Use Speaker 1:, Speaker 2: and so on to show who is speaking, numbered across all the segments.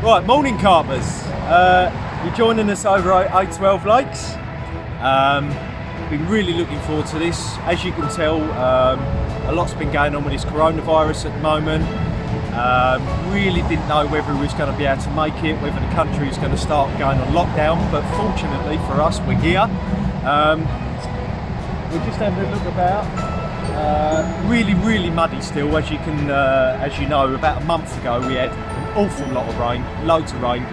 Speaker 1: Right, morning carpers. You're joining us over at A12 Lakes. Been really looking forward to this. As you can tell, a lot's been going on with this coronavirus at the moment. Really didn't know whether we was going to be able to make it, whether the country was going to start going on lockdown, but fortunately for us, we're here. We're just having a look about. Really muddy still, as you know. About a month ago we had an awful lot of rain, loads of rain.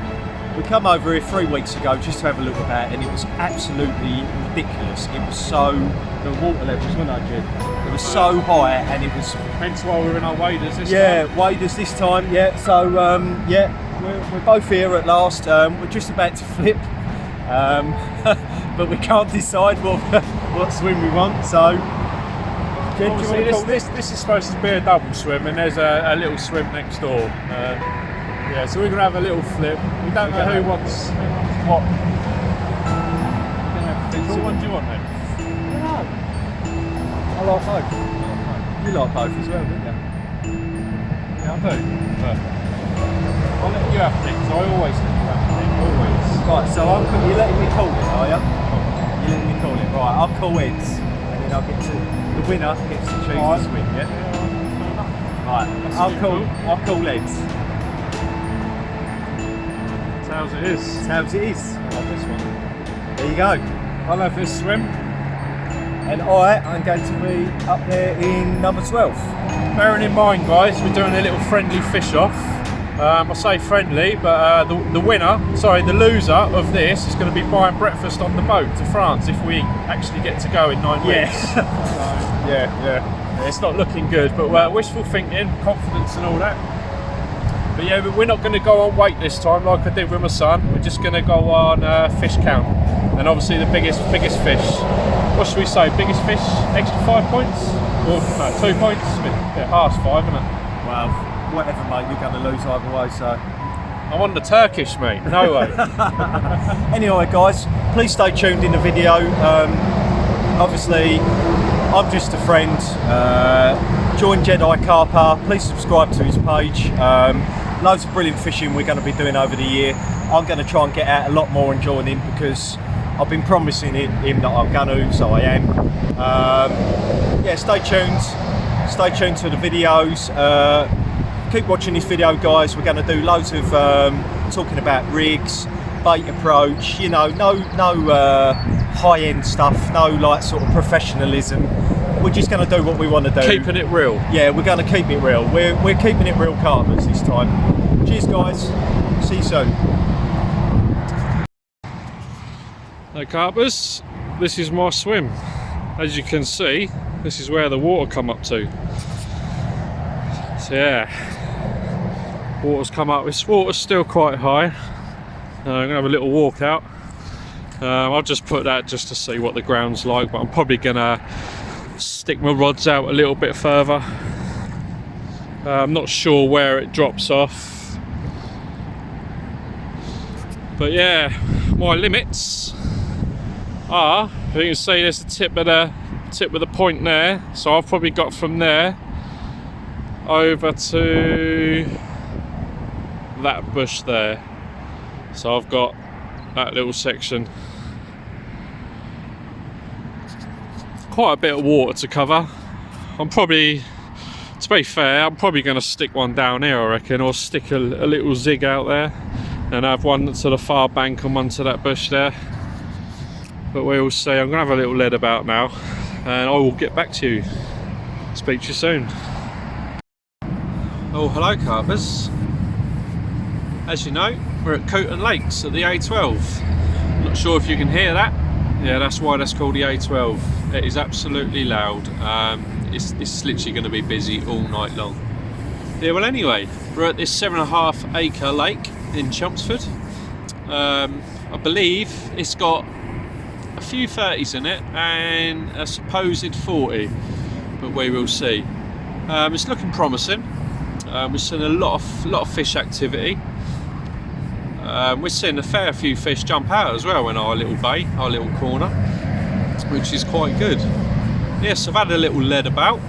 Speaker 1: We come over here 3 weeks ago just to have a look about, and it was absolutely ridiculous. It was so, the water levels, weren't they, Jed? It was so high, and it was.
Speaker 2: Hence why we're in our waders this time.
Speaker 1: Yeah, waders this time. Yeah. So we're both here at last. We're just about to flip, but we can't decide what swim we want. So. Jed,
Speaker 2: this is supposed to be a double swim, and there's a little swim next door. Yeah, so we're going to have a little flip. We don't know who wants what. What one do you want then?
Speaker 1: I like both. You like both as well, don't you?
Speaker 2: Yeah, I do. But I'll let you have things. I always let you have things. Always.
Speaker 1: Right, so you're letting me call it, are you? You're letting me call it. Right, I'll call heads, and then I'll get to the winner gets to choose the swim. Yeah. Right. I'll call heads.
Speaker 2: How's it is.
Speaker 1: How's it is.
Speaker 2: I love this one.
Speaker 1: There you go.
Speaker 2: I love this swim.
Speaker 1: And I'm going to be up there in number 12.
Speaker 2: Bearing in mind, guys, we're doing a little friendly fish off. I say friendly, but the loser of this is going to be buying breakfast on the boat to France if we actually get to go in 9 weeks. So, yeah, it's not looking good, but wishful thinking, confidence and all that. But yeah, we're not going to go on weight this time like I did with my son. We're just going to go on fish count, and obviously the biggest fish. What should we say? Biggest fish, extra 5 points, or no, 2 points? Yeah, half 5, isn't it?
Speaker 1: Well, whatever, mate. You're going to lose either way. So
Speaker 2: I'm on the Turkish, mate. No way.
Speaker 1: Anyway, guys, please stay tuned in the video. Obviously, I'm just a friend. Join Jedi Carper. Please subscribe to his page. Loads of brilliant fishing we're going to be doing over the year. I'm going to try and get out a lot more and join in because I've been promising him that I'm going to, so I am. Yeah, stay tuned. Stay tuned to the videos. Keep watching this video, guys. We're going to do loads of talking about rigs, bait approach. You know, no high-end stuff. No like sort of professionalism. We're just going to do what we want to do.
Speaker 2: Keeping it real.
Speaker 1: Yeah, we're going to keep it real. We're keeping it real, carpers, this time. Cheers, guys. See you soon.
Speaker 2: Hey, carpers. This is my swim. As you can see, this is where the water come up to. So yeah, water's come up. This water's still quite high. I'm going to have a little walk out. I'll just put that just to see what the ground's like, but I'm probably going to stick my rods out a little bit further. I'm not sure where it drops off, but yeah, my limits are, if you can see, there's the tip of the point there, so I've probably got from there over to that bush there, so I've got that little section. Quite a bit of water to cover. I'm probably, to be fair, I'm probably going to stick one down here, I reckon, or stick a little zig out there and have one to the far bank and one to that bush there. But we'll see. I'm going to have a little lead about now, and I will get back to you. Speak to you soon. Oh, hello, carpers. As you know, we're at Cuton Lakes at the A12. Not sure if you can hear that. Yeah, that's why that's called the A12. It is absolutely loud. It's literally going to be busy all night long. Yeah, well anyway, we're at this 7.5 acre lake in Chelmsford. I believe it's got a few 30s in it and a supposed 40, but we will see. It's looking promising. We're seeing a lot of fish activity. We're seeing a fair few fish jump out as well in our little bay, our little corner, which is quite good. Yes, I've had a little lead about.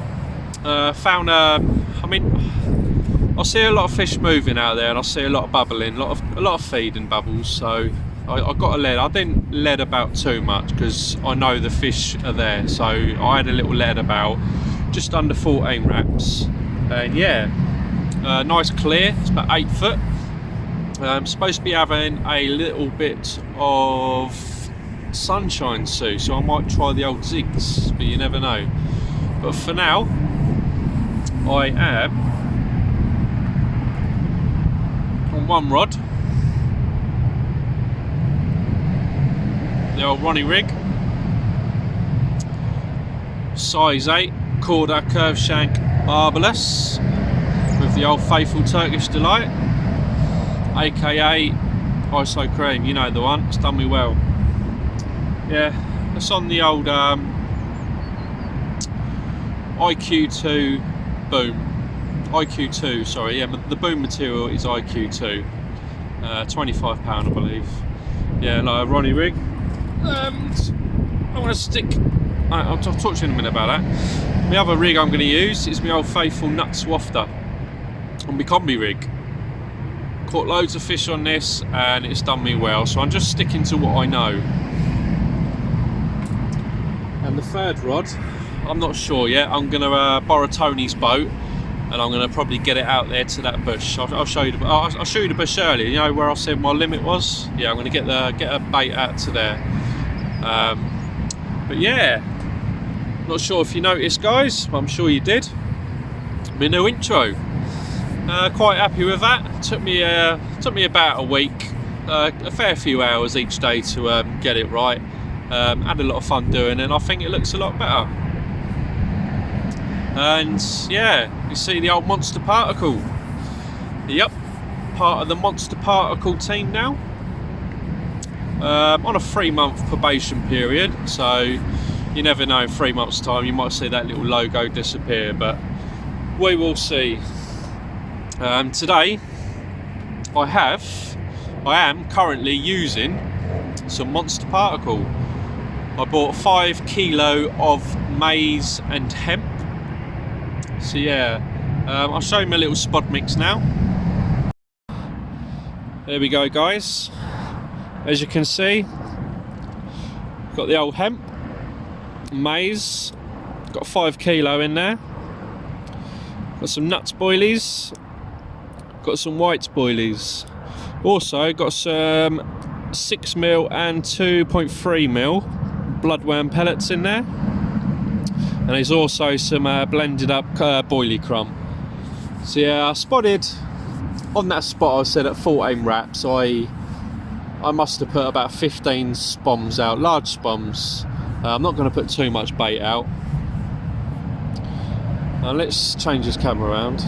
Speaker 2: Found I mean, I see a lot of fish moving out there, and I see a lot of bubbling, a lot of feeding bubbles. So I got a lead. I didn't lead about too much because I know the fish are there. So I had a little lead about just under 14 wraps, and yeah, nice clear. It's about 8 foot. I'm supposed to be having a little bit of sunshine soon, so I might try the old zigs, but you never know. But for now, I am on one rod, the old Ronnie rig, size 8 Corda curve shank barbless with the old faithful Turkish delight, aka ISO cream. You know the one, it's done me well. Yeah, it's on the old IQ2 boom. IQ2, sorry, yeah, the boom material is IQ2. £25 I believe. Yeah, like a Ronnie rig. And I want to stick, I'll talk to you in a minute about that. The other rig I'm going to use is my old faithful nuts wafter on my combi rig. Caught loads of fish on this and it's done me well, so I'm just sticking to what I know. And the third rod, I'm not sure yet. I'm going to borrow Tony's boat, and I'm going to probably get it out there to that bush. I'll show you. I'll show you the bush earlier. You know where I said my limit was? Yeah, I'm going to get a bait out to there. But yeah, not sure if you noticed, guys. I'm sure you did. My new intro. Quite happy with that. Took me about a week, a fair few hours each day to get it right. Had a lot of fun doing it, and I think it looks a lot better. And yeah, you see the old Monster Particle. Yep, part of the Monster Particle team now. On a 3-month probation period, so you never know, in 3 months time you might see that little logo disappear, but we will see. Today I am currently using some Monster Particle. I bought 5 kilo of maize and hemp. So yeah, I'll show you my little spod mix now. There we go, guys. As you can see, got the old hemp, maize, got 5 kilo in there. Got some nuts boilies, got some whites boilies. Also got some 6mm and 2.3mm bloodworm pellets in there. And there's also some blended up boilie crumb. So yeah, I spotted on that spot I said at 14 wraps. I must have put about 15 spoms out, large spoms. I'm not going to put too much bait out. Let's change this camera around.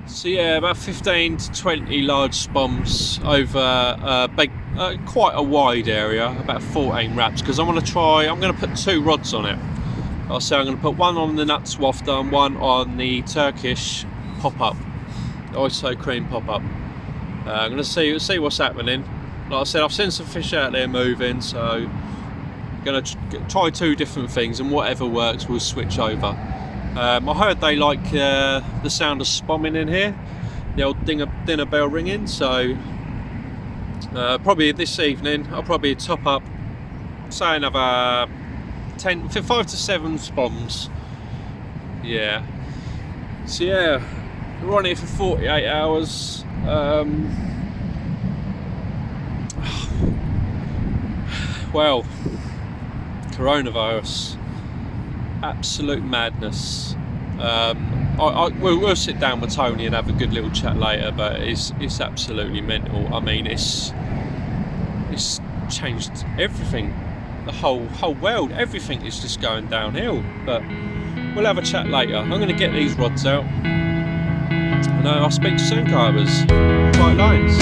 Speaker 2: So yeah, about 15 to 20 large spoms over quite a wide area, about 14 wraps, because I'm going to put 2 rods on it. I'll say I'm going to put one on the nuts wafter and one on the Turkish pop-up, ISO cream pop-up. I'm going to see what's happening. Like I said, I've seen some fish out there moving, so I'm going to try 2 different things, and whatever works we'll switch over. I heard they like the sound of spomming in here, the old dinner bell ringing, so probably this evening I'll probably top up, say another 5 to 7 spoms. Yeah. So yeah, we're on here for 48 hours. Well, coronavirus, absolute madness. We'll sit down with Tony and have a good little chat later, but it's absolutely mental. I mean, it's changed everything. The whole world, everything is just going downhill. But we'll have a chat later. I'm going to get these rods out, and I'll speak to you soon, carpers. Tight lines.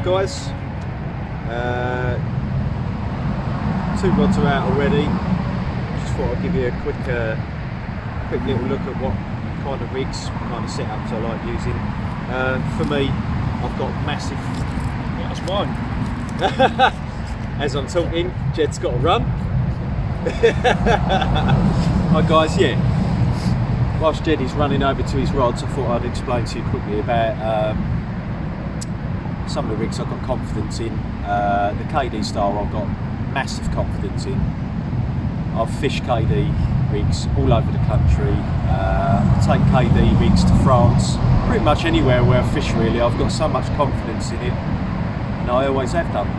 Speaker 1: Right guys, 2 rods are out already. Just thought I'd give you a quick little look at what kind of rigs, kind of setups I like using. For me, I've got massive.
Speaker 2: That's mine.
Speaker 1: As I'm talking, Jed's got to run. Right guys, yeah. Whilst Jed is running over to his rods, I thought I'd explain to you quickly about some of the rigs I've got confidence in. The KD style I've got massive confidence in. I've fished KD rigs all over the country. I take KD rigs to France, pretty much anywhere where I fish really. I've got so much confidence in it, and I always have done.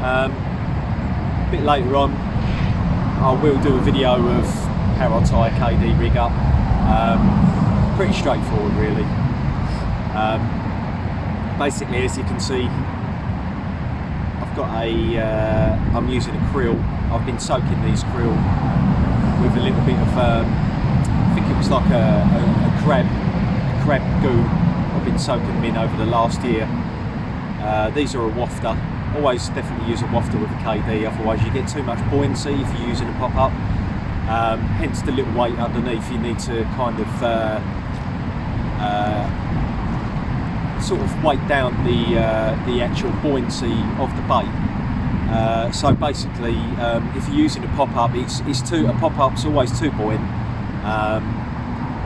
Speaker 1: A bit later on, I will do a video of how I tie a KD rig up. Pretty straightforward really. Basically, as you can see, I've got I'm using a krill. I've been soaking these krill with a little bit of, I think it was like a crab goo. I've been soaking them in over the last year. These are a wafter. Always definitely use a wafter with a KD, otherwise you get too much buoyancy if you're using a pop-up. Hence the little weight underneath. You need to kind of sort of weight down the actual buoyancy of the bait. So basically, if you're using a pop-up, a pop-up's always too buoyant.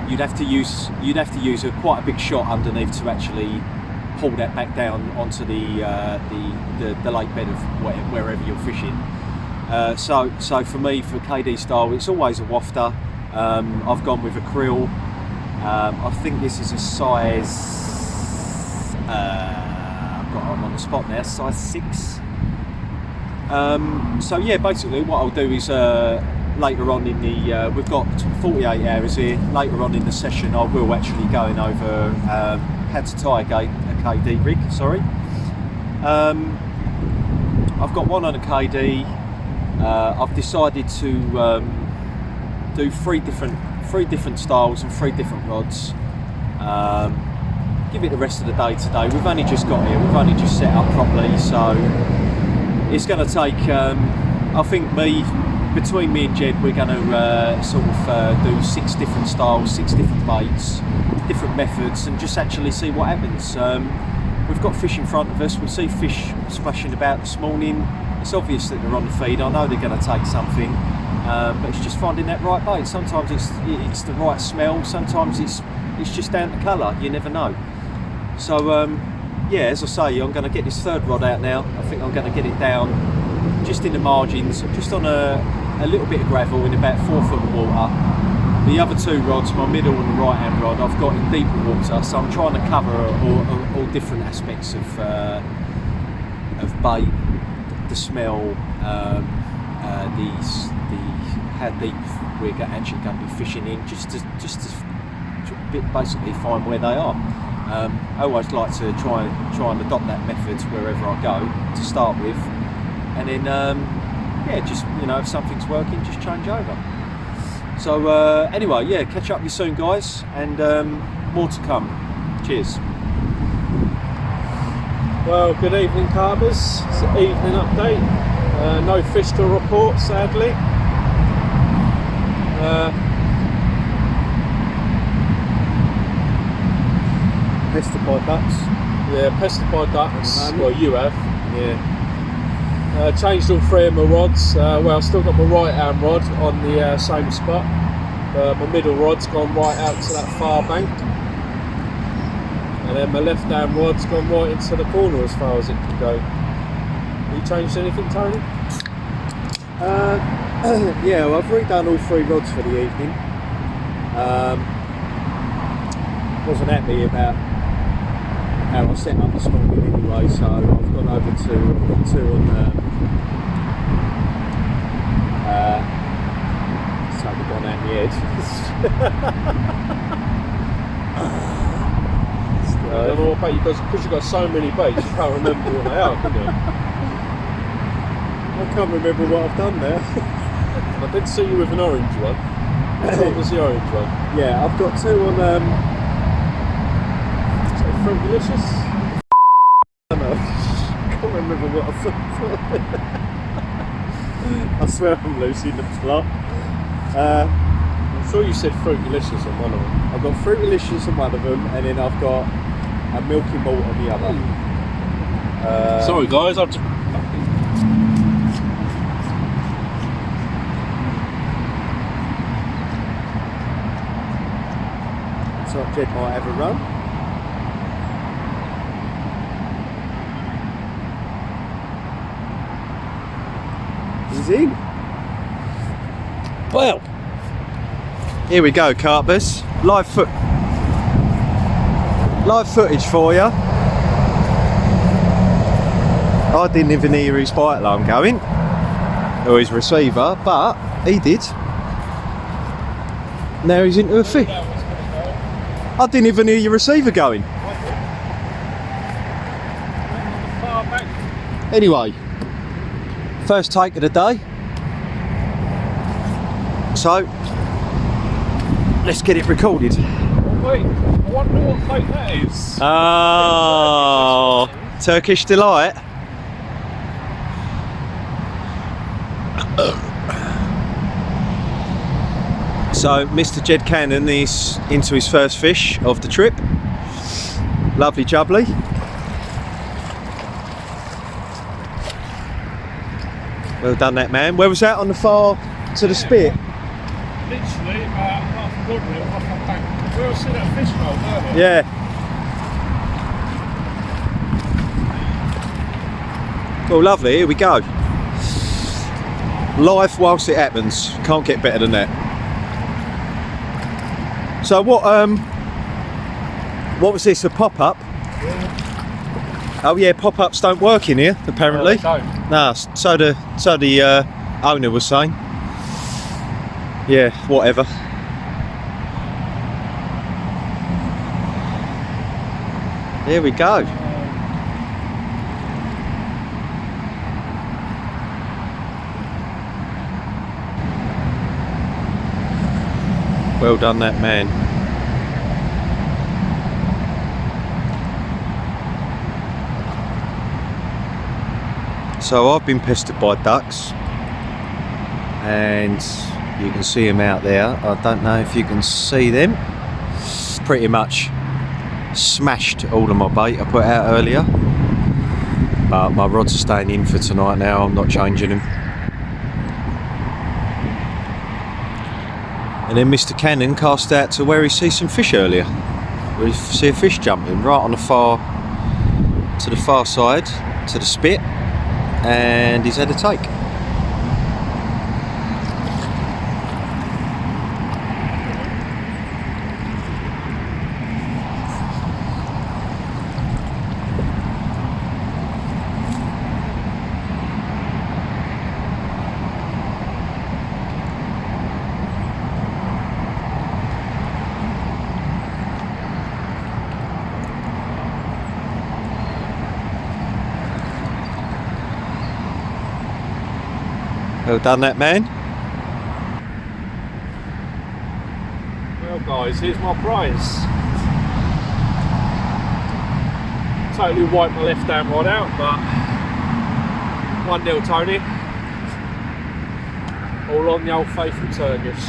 Speaker 1: You'd have to use quite a big shot underneath to actually pull that back down onto the lake bed of wherever you're fishing. So for me, for KD style, it's always a wafter. I've gone with a krill. I think this is a size. I'm on the spot now. Size 6. So yeah, basically what I'll do is later on in the we've got 48 hours here. Later on in the session, I will actually going over how to tie a KD rig. Sorry. I've got one on a KD. I've decided to do three different styles and 3 different rods. Give it the rest of the day today. We've only just got here. We've only just set up properly, so it's going to take. I think between me and Jed, we're going to sort of do 6 different styles, 6 different baits, different methods, and just actually see what happens. We've got fish in front of us. We see fish splashing about this morning. It's obvious that they're on the feed. I know they're going to take something, but it's just finding that right bait. Sometimes it's the right smell. Sometimes it's just down to colour. You never know. So yeah, as I say, I'm going to get this 3rd rod out now. I think I'm going to get it down just in the margins, just on a little bit of gravel in about 4 foot of water. The other 2 rods, my middle and the right hand rod, I've got in deeper water, so I'm trying to cover all different aspects of bait, the smell, how deep we're actually going to be fishing in, just to basically find where they are. I always like to try and adopt that method wherever I go to start with, and then yeah, just if something's working, just change over. So anyway, yeah, catch up with you soon, guys, and more to come. Cheers.
Speaker 2: Well, good evening, carpers. It's an evening update. No fish to report, sadly.
Speaker 1: Pested by ducks.
Speaker 2: Yeah, pested by ducks. Well, you have.
Speaker 1: Yeah.
Speaker 2: Changed all 3 of my rods. Well, I've still got my right hand rod on the same spot. My middle rod's gone right out to that far bank. And then my left hand rod's gone right into the corner as far as it can go. Have you changed anything, Tony?
Speaker 1: Yeah, well, I've redone all 3 rods for the evening. Wasn't happy about how I set up this morning anyway, so I've gone over to, I've got 2 on so they've gone out the edge.
Speaker 2: I don't know what bait, because you've got so many baits, you can't remember what they are, can you?
Speaker 1: I can't remember what I've done now.
Speaker 2: I did see you with an orange one. What was the orange one?
Speaker 1: Yeah, I've got 2 on
Speaker 2: Fruit Delicious?
Speaker 1: I don't know. can't remember what I thought. I swear I'm losing the plot.
Speaker 2: I'm sure you said Fruity Licious on one of them.
Speaker 1: I've got Fruity Licious on one of them, and then I've got a Milky Malt on the other.
Speaker 2: Sorry guys, I've just...
Speaker 1: So Jed might have a run. He's in. Well, here we go, carpers. Live footage for you. I didn't even hear his bite alarm going, or his receiver, but he did. Now he's into a fish. I didn't even hear your receiver going. Anyway, first take of the day. So, let's get it recorded.
Speaker 2: Wait, I wonder what plate that is.
Speaker 1: Oh, Turkish Delight. So Mr. Jed Cannon is into his first fish of the trip. Lovely jubbly. Well done that man. Where was that, on the far to the spit?
Speaker 2: Literally half a good reel off my bank. Where I see that fish roll earlier.
Speaker 1: Yeah. Well, lovely, here we go. Live whilst it happens. Can't get better than that. So what was this, a pop-up?
Speaker 2: Yeah.
Speaker 1: Oh yeah, pop-ups don't work in here, apparently.
Speaker 2: No, they don't.
Speaker 1: Nah, so the owner was saying. Yeah, whatever. Here we go. Well done that man. So I've been pestered by ducks, and you can see them out there. I don't know if you can see them. Pretty much smashed all of my bait I put out earlier, but my rods are staying in for tonight now. I'm not changing them. And then Mr. Cannon cast out to where he sees some fish earlier. We see a fish jumping right on the far side, to the spit, and he's had a take. Well done that man.
Speaker 2: Well guys, here's my prize. Totally wiped my left hand rod out, but 1-0 Tony. All on the old faithful Turkish.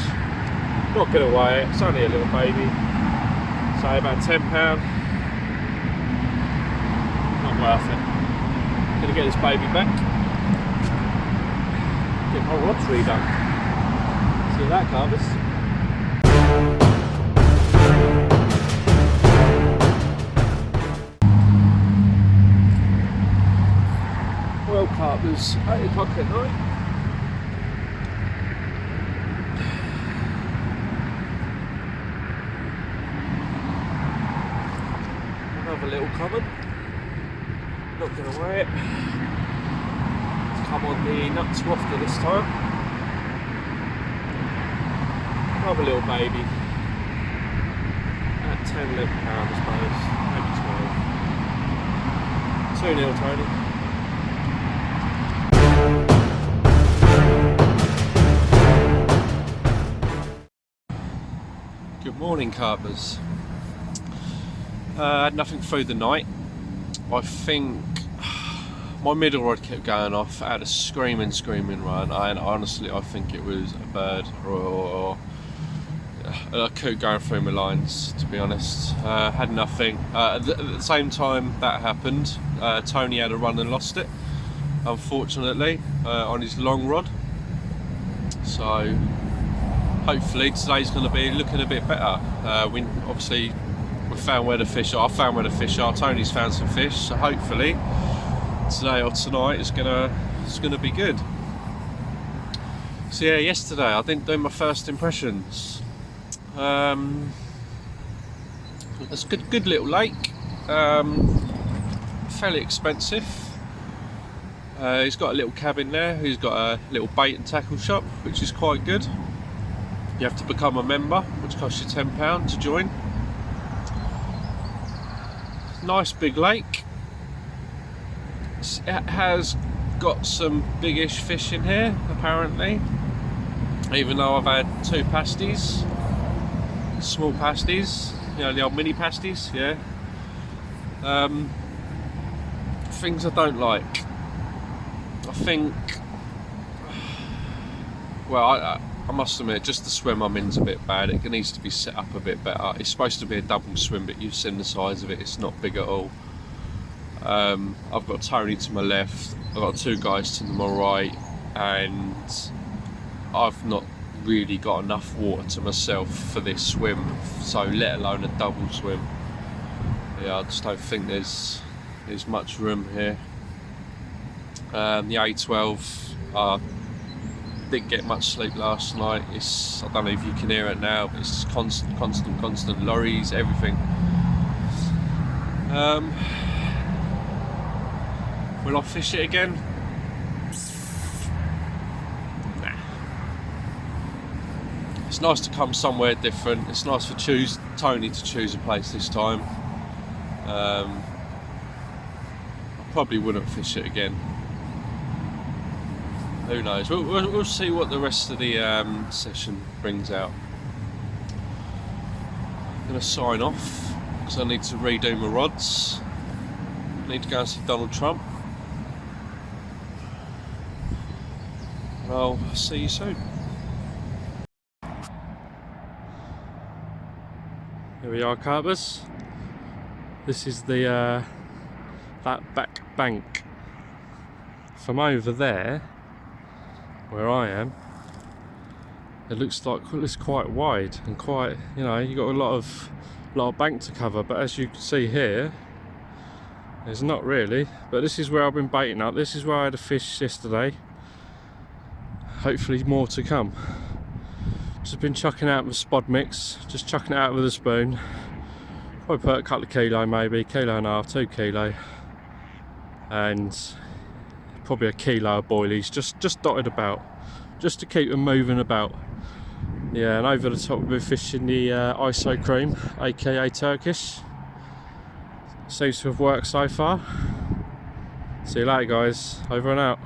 Speaker 2: Not gonna weigh it, it's only a little baby. So about £10. Not worth it. Gonna get this baby back. Get my rods redone. See that, carpers? Well, carpers, 8 o'clock at night. Another little common. Not gonna weigh it. Come on the nuts wafter this time. Another little baby. At 10-11 pounds, I suppose. Maybe 12. 2-0 Tony. Good morning, carpers. Had nothing through the night. I think my middle rod kept going off. I had a screaming run, and honestly I think it was a bird or a coot going through my lines, to be honest. Had nothing. At the same time that happened, Tony had a run and lost it, unfortunately, on his long rod. So hopefully today's going to be looking a bit better. We found where the fish are. I found where the fish are. Tony's found some fish. So hopefully today or tonight it's gonna be good. So yeah, yesterday I didn't do my first impressions. It's a good little lake. Fairly expensive. He's got a little cabin there. He's got a little bait and tackle shop, which is quite good. You have to become a member, which costs you £10 to join. Nice big lake. It has got some biggish fish in here, apparently. Even though I've had 2 pasties, small pasties, you know, the old mini pasties, yeah. Things I don't like. I think, well, I must admit, just the swim I'm in's a bit bad. It needs to be set up a bit better. It's supposed to be a double swim, but you've seen the size of it. It's not big at all. I've got Tony to my left, I've got 2 guys to my right, and I've not really got enough water to myself for this swim, so let alone a double swim. Yeah, I just don't think there's much room here. The A12, I didn't get much sleep last night. I don't know if you can hear it now, but it's just constant lorries, everything. Will I fish it again? Nah. It's nice to come somewhere different. It's nice for Tony to choose a place this time. I probably wouldn't fish it again. Who knows? We'll see what the rest of the session brings out. I'm going to sign off because I need to redo my rods. I need to go and see Donald Trump. I'll see you soon. Here we are, carpers. This is the that back bank. From over there, where I am, it looks like it's quite wide and quite, you know, you got a lot of bank to cover. But as you can see here, there's not really. But this is where I've been baiting up. This is where I had a fish yesterday. Hopefully more to come. Just been chucking out with spod mix, just chucking it out with a spoon. Probably put a couple of kilo, maybe kilo and a half, 2 kilo, and probably a kilo of boilies, just dotted about, just to keep them moving about. Yeah, and over the top we've been fishing the ISO cream, aka Turkish. Seems to have worked so far. See you later, guys. Over and out.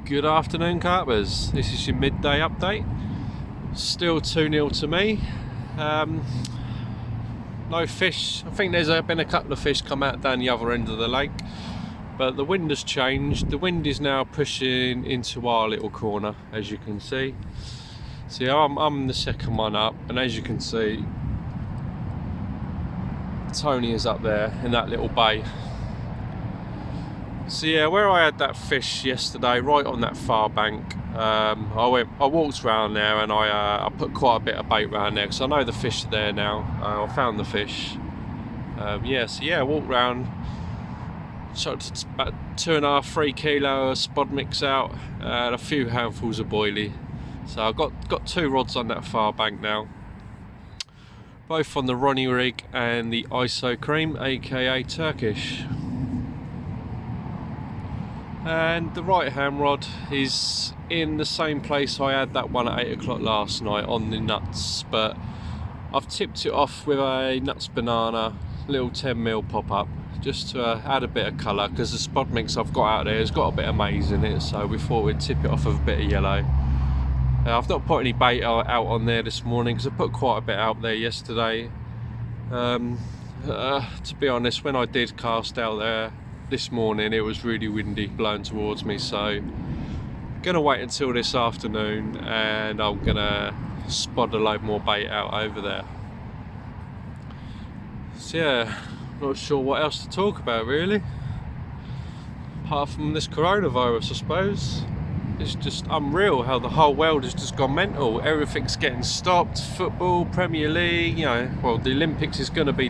Speaker 2: Good afternoon, carpers. This is your midday update. Still 2-0 to me. No fish. I think there's been a couple of fish come out down the other end of the lake, but the wind has changed. The wind is now pushing into our little corner, as you can see. See, I'm the second one up, and as you can see, Tony is up there in that little bay. So yeah, where I had that fish yesterday, right on that far bank, I walked around there, and I put quite a bit of bait around there because I know the fish are there now. I found the fish. Yeah, so yeah, walked around, shot about 2.5 3 kilo of spod mix out, and a few handfuls of boilie. So I've got 2 rods on that far bank now, both on the Ronnie rig and the ISO cream, aka Turkish. And the right hand rod is in the same place I had that one at 8 o'clock last night, on the nuts, but I've tipped it off with a nuts banana little 10mm pop up, just to add a bit of colour, because the spod mix I've got out there has got a bit of maize in it, so we thought we'd tip it off with a bit of yellow. I've not put any bait out on there this morning because I put quite a bit out there yesterday. To be honest, when I did cast out there this morning, it was really windy, blowing towards me, so I'm gonna wait until this afternoon and I'm gonna spot a load more bait out over there. So yeah, not sure what else to talk about really, apart from this coronavirus, I suppose. It's just unreal how the whole world has just gone mental. Everything's getting stopped. Football, Premier League, you know, well, the Olympics is going to be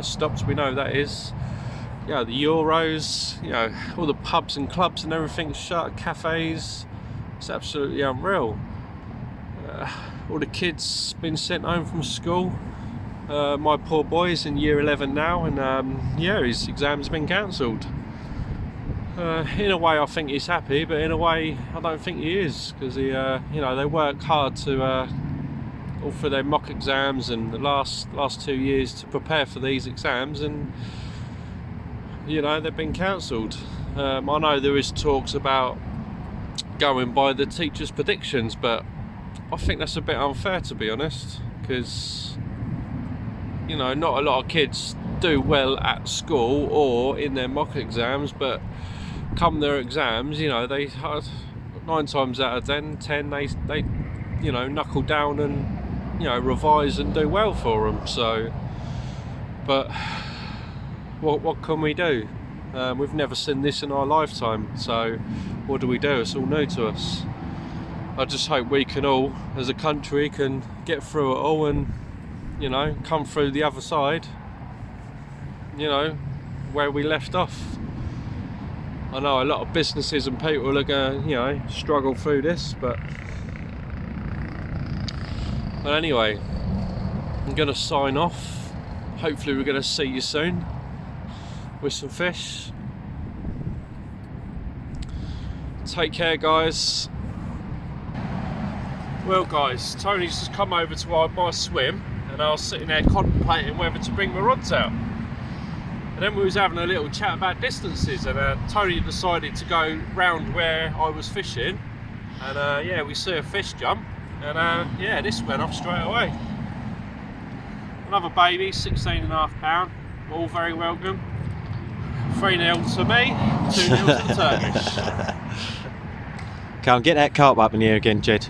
Speaker 2: stopped, we know that is. You know, the Euros, you know, all the pubs and clubs and everything's shut, cafes. It's absolutely unreal. All the kids been sent home from school. My poor boy's in year 11 now, and yeah, his exams have been cancelled. In a way I think he's happy, but in a way I don't think he is, because he, you know, they work hard to all for their mock exams and the last 2 years to prepare for these exams, and you know, they've been cancelled. I know there is talks about going by the teachers' predictions, but I think that's a bit unfair, to be honest, because you know, not a lot of kids do well at school or in their mock exams, but come their exams, you know, they 9 times out of 10 they you know, knuckle down and, you know, revise and do well for them. So, but what can we do? We've never seen this in our lifetime, so what do? It's all new to us. I just hope we can all, as a country, can get through it all and, you know, come through the other side, you know, where we left off. I know a lot of businesses and people are going to, you know, struggle through this, but anyway, I'm going to sign off. Hopefully we're going to see you soon with some fish. Take care, guys. Well guys, Tony's just come over to my swim, and I was sitting there contemplating whether to bring my rods out. And then we was having a little chat about distances, and Tony decided to go round where I was fishing, and yeah, we see a fish jump, and yeah, this went off straight away. Another baby, 16.5 pound, all very welcome. 3-0 to me, 2-0 to the Turkish.
Speaker 1: Can't get that carp up in here again, Jed.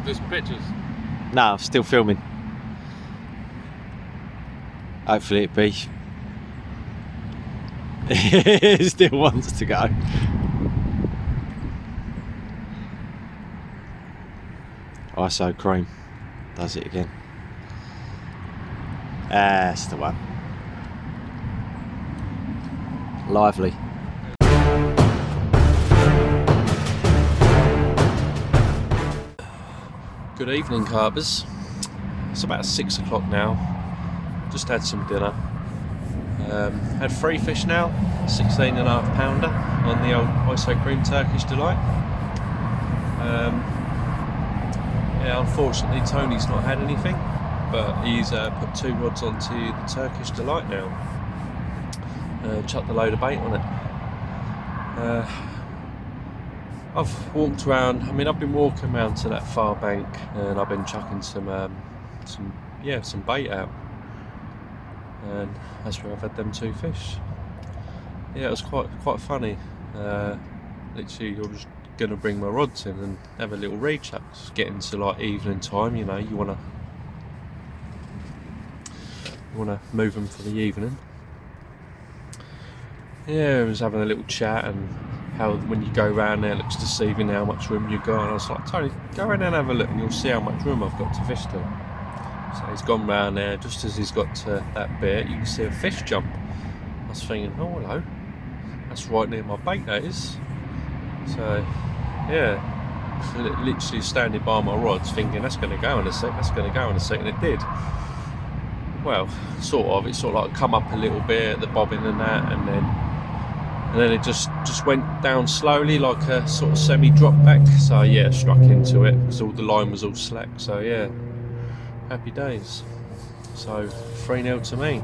Speaker 2: Just pictures.
Speaker 1: No, I'm still filming. Hopefully it be. It still wants to go. ISO cream does it again. That's the one. Lively.
Speaker 2: Good evening, carpers. It's about 6 o'clock now. Just had some dinner. Had 3 fish now, 16.5 pounder on the old ISO cream Turkish Delight. Yeah, unfortunately Tony's not had anything, but he's put 2 rods onto the Turkish Delight now. Chucked a load of bait on it. I've walked around. I mean, I've been walking around to that far bank, and I've been chucking some bait out, and that's where I've had them 2 fish. yeah, it was quite funny. Literally, I was gonna bring my rods in and have a little reach up. It's getting to like evening time, you know. You wanna move them for the evening. Yeah, I was having a little chat and how when you go round there it looks deceiving how much room you've got. And I was like, Tony, go around and have a look and you'll see how much room I've got to fish to. So he's gone round there. Just as he's got to that bit, you can see a fish jump. I was thinking, oh hello, that's right near my bait, that is. So yeah, literally standing by my rods thinking that's going to go in a sec, and it did. Well, sort of. It sort of like come up a little bit at the bobbin and that, and then it just went down slowly like a sort of semi drop back. So yeah, struck into it because all the line was all slack. So yeah, happy days. So 3-0 to me.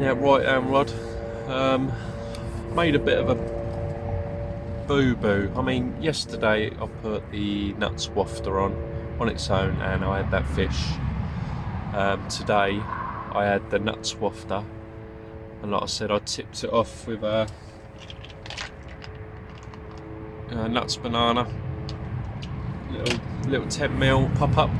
Speaker 2: Yeah, right hand rod. Made a bit of a boo-boo. I mean, yesterday I put the nuts wafter on its own and I had that fish. Today I had the nuts wafter, and like I said, I tipped it off with a nuts banana, little 10mm pop up.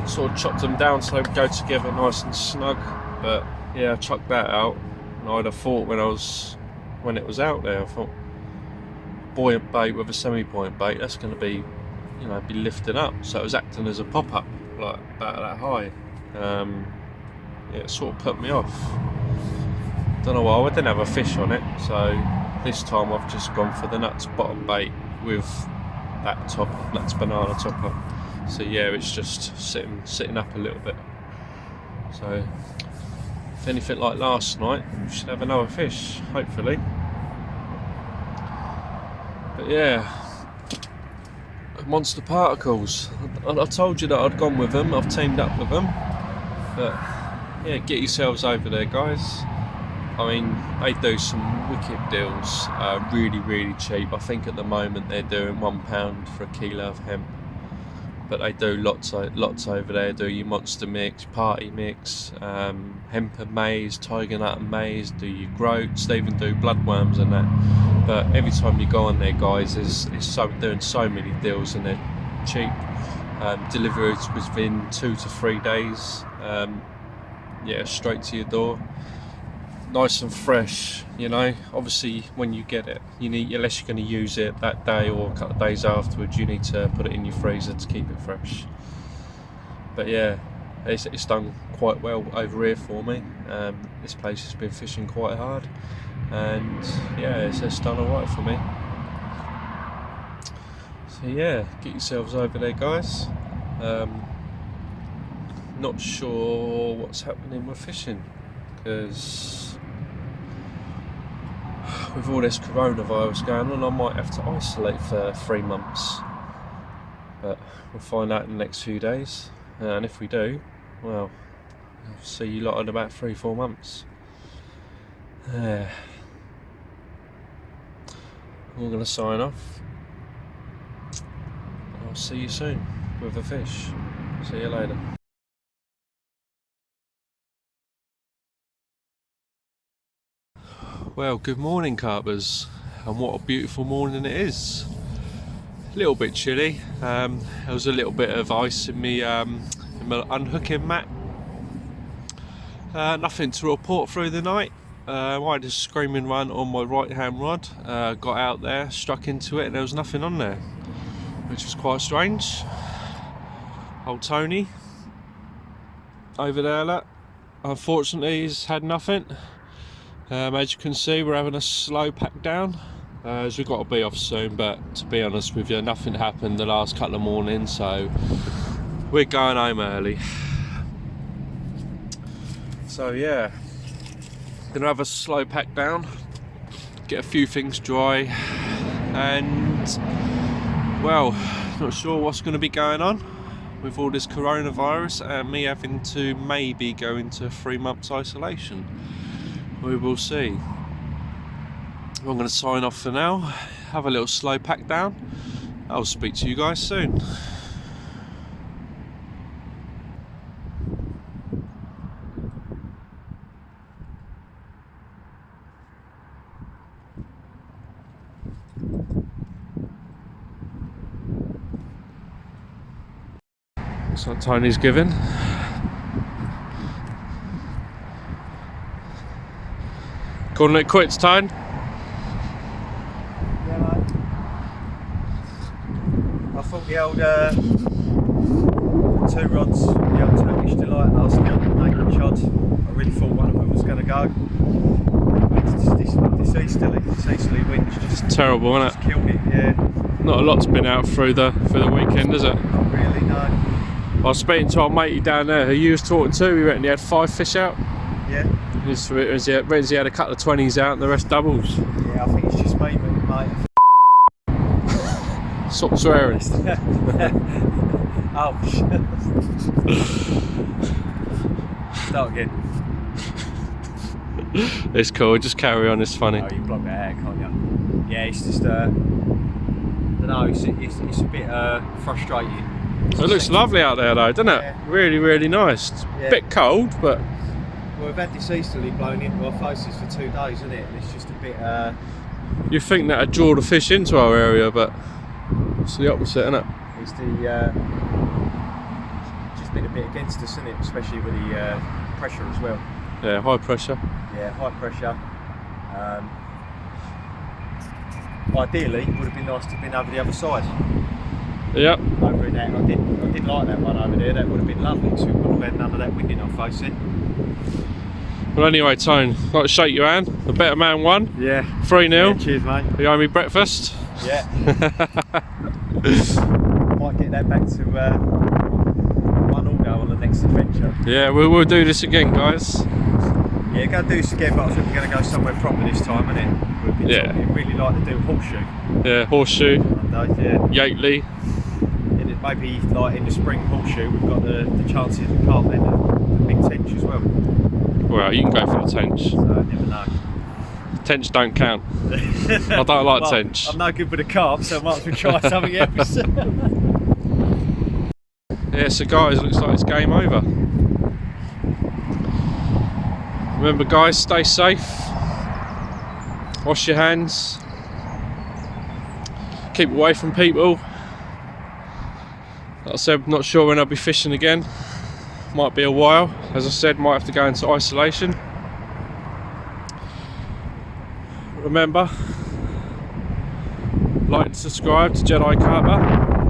Speaker 2: Sort of chopped them down so they would go together nice and snug. But yeah, I chucked that out, and I'd have thought when it was out there, I thought buoyant bait with a semi-buoyant bait, that's going to be, you know, be lifted up. So it was acting as a pop-up, like about that high. Yeah, it sort of put me off. Don't know why. I didn't have a fish on it, so this time I've just gone for the nuts bottom bait with that nuts banana topper. So yeah, it's just sitting up a little bit. So if anything like last night, we should have another fish, hopefully. But yeah, monster particles. I told you that I'd gone with them. I've teamed up with them. But yeah, get yourselves over there, guys. I mean, they do some wicked deals, really cheap. I think at the moment they're doing £1 for a kilo of hemp. But they do lots over there. Do your monster mix, party mix, hemp and maize, tiger nut and maize. Do your groats. They even do bloodworms and that. But every time you go on there, guys, doing so many deals and they're cheap. Deliveries within 2 to 3 days. Yeah, straight to your door. Nice and fresh, you know. Obviously, when you get it, you need, unless you're going to use it that day or a couple of days afterwards, you need to put it in your freezer to keep it fresh. But yeah, it's done quite well over here for me. This place has been fishing quite hard, and yeah, it's done alright for me. So yeah, get yourselves over there, guys. Not sure what's happening with fishing, because with all this coronavirus going on, I might have to isolate for 3 months. But we'll find out in the next few days. And if we do, well, I'll see you lot in about 3-4 months. I'm going to sign off. I'll see you soon with a fish. See you later. Well, good morning, carpers, and what a beautiful morning it is. A little bit chilly. There was a little bit of ice in my unhooking mat. Nothing to report through the night. I had a screaming run on my right hand rod. Got out there, struck into it, and there was nothing on there, which was quite strange. Old Tony over there, look, unfortunately he's had nothing. As you can see, we're having a slow pack down, as we've got to be off soon, but to be honest with you, nothing happened the last couple of mornings, so we're going home early. So yeah, gonna have a slow pack down, get a few things dry, and well, not sure what's going to be going on with all this coronavirus and me having to maybe go into 3 months isolation. We will see. I'm going to sign off for now, have a little slow pack down. I'll speak to you guys soon. That's what Tony's giving. Calling it quits, Tone?
Speaker 1: Yeah, mate. I thought the old 2 rods, the old Turkish Delight last night, naked chod, I really thought one of them was going to go. This easterly wind just
Speaker 2: Terrible, isn't it?
Speaker 1: killed it, yeah.
Speaker 2: Not a lot's been out through the weekend, is it?
Speaker 1: Not really, no.
Speaker 2: I was speaking to our matey down there who you was talking to. He reckoned he had 5 fish out.
Speaker 1: Yeah.
Speaker 2: He had a couple of 20s out and the rest doubles.
Speaker 1: Yeah, I think it's just me, mate.
Speaker 2: Stop swearing.
Speaker 1: Oh, shit. Start again.
Speaker 2: It's cool, just carry on, it's funny.
Speaker 1: Oh, you block that out, can't you? Yeah, it's just, I don't know, it's a bit frustrating.
Speaker 2: It looks lovely out there though, doesn't it?
Speaker 1: Yeah.
Speaker 2: Really, really nice.
Speaker 1: Yeah.
Speaker 2: Bit cold, but...
Speaker 1: Well, we've had this easterly blown into our faces for 2 days, isn't it? And it's just a bit,
Speaker 2: You think that'd draw the fish into our area, but it's the opposite, isn't it?
Speaker 1: it's just been a bit against us, isn't it? Especially with the pressure as well.
Speaker 2: Yeah, high pressure.
Speaker 1: Yeah, high pressure. Ideally, it would have been nice to have been over the other side.
Speaker 2: Yep.
Speaker 1: Over in that, I did like that one over there. That would have been lovely because we wouldn't have had none of that wind in our face then.
Speaker 2: Well, anyway, Tone, I'd like to shake your hand. The better man won.
Speaker 1: Yeah.
Speaker 2: 3-0.
Speaker 1: Yeah, cheers, mate.
Speaker 2: You owe me breakfast.
Speaker 1: Yeah. Might get that back to 1-1 on the next adventure.
Speaker 2: Yeah, we'll do this again, guys.
Speaker 1: Yeah, go do this again, but I think we're going to go somewhere proper this time, isn't it? We've been talking, really like to do horseshoe.
Speaker 2: Yeah, horseshoe,
Speaker 1: One day, yeah.
Speaker 2: Yateley.
Speaker 1: And it maybe like in the spring horseshoe, we've got the chances of carp then, the big tench as well.
Speaker 2: Well, you can go for the tench.
Speaker 1: So I never know.
Speaker 2: Tench don't count. I don't like
Speaker 1: Well,
Speaker 2: tench.
Speaker 1: I'm no good with the carp, so I might as well try something else.
Speaker 2: Yeah, so guys, looks like it's game over. Remember guys, stay safe. Wash your hands. Keep away from people. Like I said, not sure when I'll be fishing again. Might be a while. As I said, might have to go into isolation. Remember, like and subscribe to Jedi Carper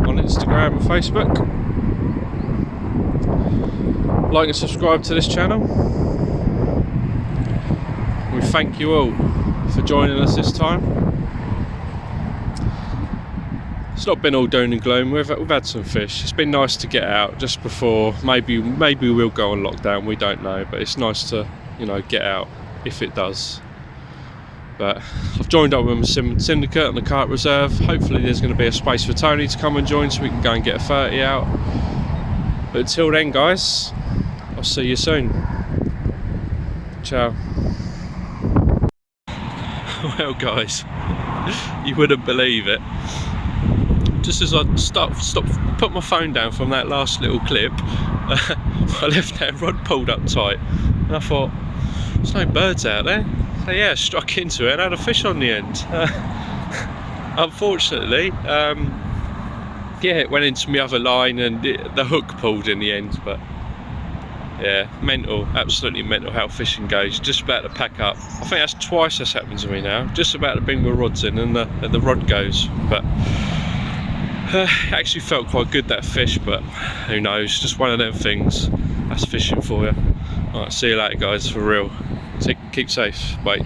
Speaker 2: on Instagram and Facebook. Like and subscribe to this channel. We thank you all for joining us this time. It's not been all doom and gloom. We've had some fish. It's been nice to get out just before. Maybe we'll go on lockdown. We don't know, but it's nice to, you know, get out if it does. But I've joined up with my syndicate and the carp reserve. Hopefully there's going to be a space for Tony to come and join so we can go and get a 30 out. But until then, guys, I'll see you soon. Ciao. Well, guys, you wouldn't believe it. Just as I put my phone down from that last little clip, my left-hand rod pulled up tight, and I thought, there's no birds out there. So yeah, struck into it and had a fish on the end. Unfortunately, yeah, it went into my other line and the hook pulled in the end. But yeah, mental, absolutely mental how fishing goes. Just about to pack up. I think that's twice that's happened to me now. Just about to bring my rods in and the rod goes. But it actually felt quite good, that fish, but who knows, just one of them things. That's fishing for you. Alright, see you later guys, for real. Keep safe, bye.